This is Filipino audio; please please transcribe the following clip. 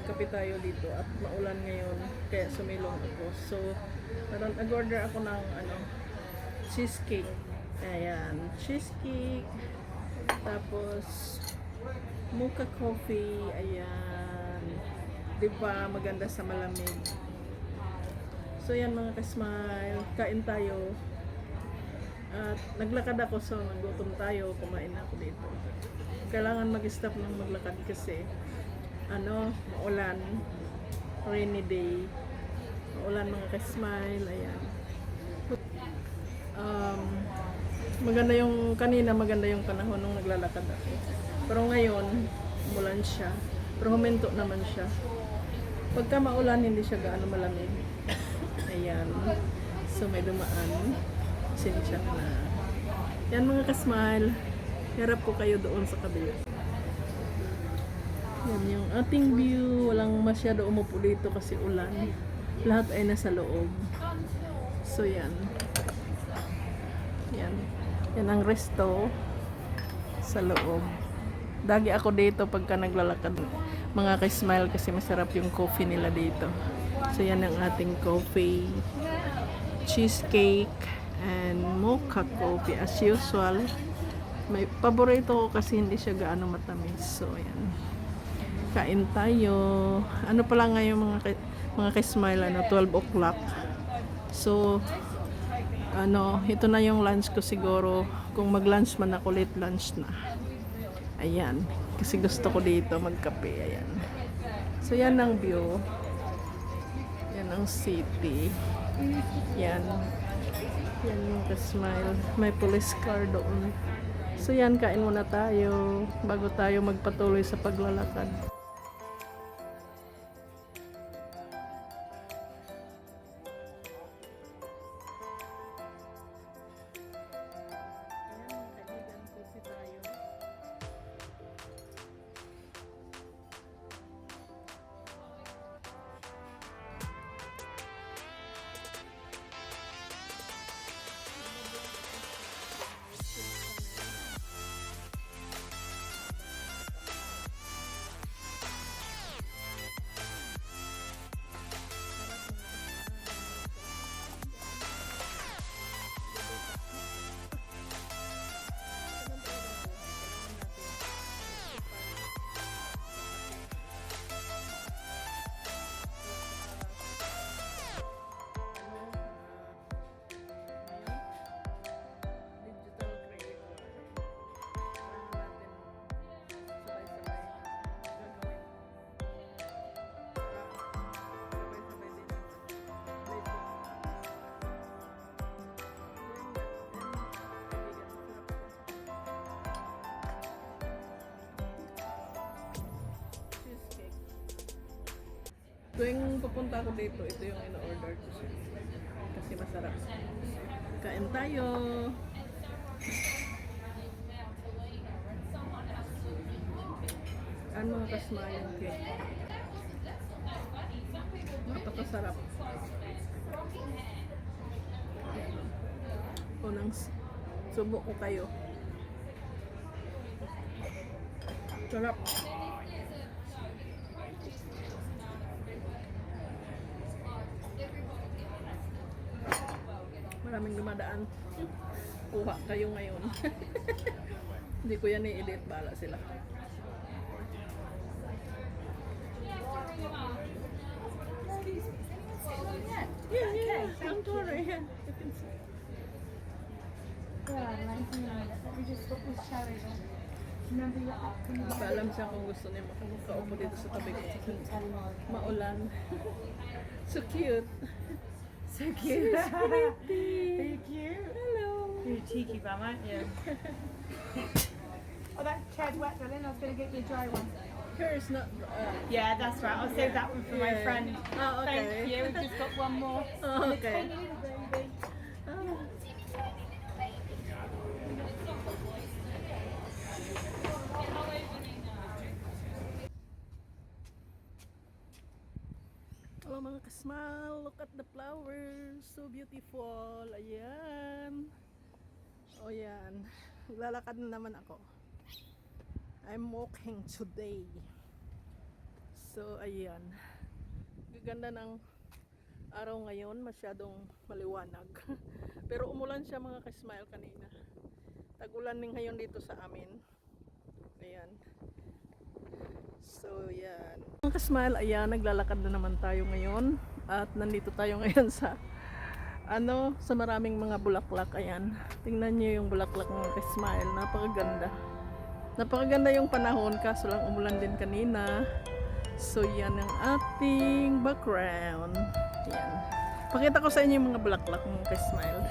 magkape tayo dito at maulan ngayon kaya sumilong ako. So, parang nag-order ako ng cheesecake. Ayan, cheesecake. Tapos, mocha coffee. Ayan. Diba, maganda sa malamig. So, yan mga ka-smile. Kain tayo. At naglakad ako, so nagutom tayo. Kumain ako dito. Kailangan mag-stop ng maglakad kasi maulan. Rainy day. Maulan mga ka-smile. Ayan. Maganda yung panahon nung naglalakad ako. Pero ngayon, umulan siya. Pero huminto naman siya. Pagka maulan, hindi siya gaano malamig. Ayan. So may dumaan. Sinsya na. Yan mga ka-smile. Harap ko kayo doon sa kabila. Yan yung ating view. Walang masyado umupo dito kasi ulan. Lahat ay nasa loob. So yan. Yan. Yan ang resto sa loob. Dagi ako dito pagka naglalakad mga ka-smile kasi masarap yung coffee nila dito. So yan ang ating coffee, cheesecake, and mocha coffee as usual. May paborito ko kasi hindi siya gaano matamis. So yan. Kain tayo. Ano pala ngayon mga ka-smile 12 o'clock. So ito na yung lunch ko siguro. Kung mag-lunch man ako, late lunch na. Ayan. Kasi gusto ko dito magkape. Ayan. So, yan ang view. Yan ang city. Yan. Yan yung ka-smile. May police car doon. So, yan. Kain muna tayo bago tayo magpatuloy sa paglalakad. Tuwing pupunta ako dito, ito yung ino-order ko siya. Kasi masarap. Kain tayo! Ano kasma yung cake? Napakasarap. Unang subo ko kayo. Sarap. Maraming dumadaan. Kuha kayo ngayon. Hindi ko yan i-edit. Bahala sila. Yeah. Don't worry. Yeah. You can see. Paalam siya kung gusto niya makaupo dito sa tabi ko. Maulan. So cute. So cute. So pretty. Are you cute? Hello. You're a cheeky bum, aren't you? Oh, that chair's wet, darling. I was going to get you a dry one. Here's not. Yeah, that's right. I'll save that one for my Yeah. friend. Oh, okay. Thank you. We've just got one more. Oh, okay. And a tiny little baby. Oh. Hello mga kasmal, look at the flowers, so beautiful. Ayan. O yan, lalakad na naman ako. I'm walking today. So So, ayan. Gaganda ng araw ngayon. Masyadong maliwanag. Pero umulan siya mga ka-smile kanina. Tag-ulan din ngayon dito sa amin. Ayan. So, yan. Mga ka-smile, ayan. Naglalakad na naman tayo ngayon. At nandito tayo ngayon sa sa maraming mga bulaklak. Ayan. Tingnan niyo yung bulaklak mga ka-smile. Napakaganda. Napakaganda yung panahon. Kaso lang umulan din kanina. So, yan ang ating background. Yan. Pakita ko sa inyo yung mga bulaklak mga ka-smile.